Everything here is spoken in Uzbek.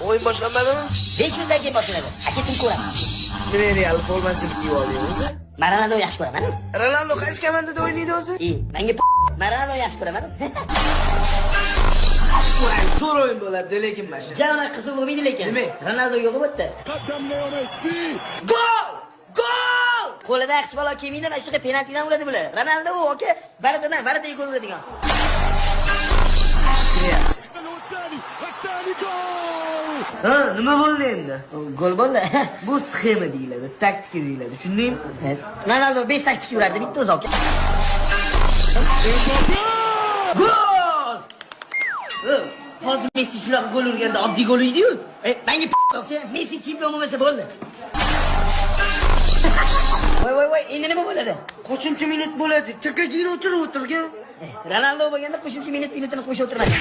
O'yin boshlanmadimi? 5 yildan keyin boshlanadi. Aka tim ko'raman. Nima Real formasini kiyib oldingiz? Men Ronaldo yaxshi ko'raman. Ronaldo qaysi komandada o'ynaydi o'zi? Menga men Ronaldo yaxshi ko'raman. Voy, zo'r o'yin bo'ladi, lekin mana shu. Janob qiziq bo'lmaydi lekin. Nima? Ronaldo yo'q bo'pti. Gol! Gol! Qo'lida yaxshi bola kelmaydi, mana shunaqa penaltidan uradi bular. Ronaldo aka barataga gol uradigan. Yes. Ha, nima bo'ldi endi? Gol bo'ldi. Bu sxema deyiladi, taktika deyiladi. Tushundingmi? Ronaldo 5 taktik urardi, bitta o'zi aka. Gol! Hozir Messi shunaqa gol urganda oddiy gol uydi-yu. Menga aka, Messi chempion bo'lmasa bo'ldi. Voy, endi nima bo'ladi? Qo'shimcha minut bo'ladi. Takagiga o'tirgan. Ronaldo bo'lganda qo'shimcha minutini qo'shib o'tirmadi.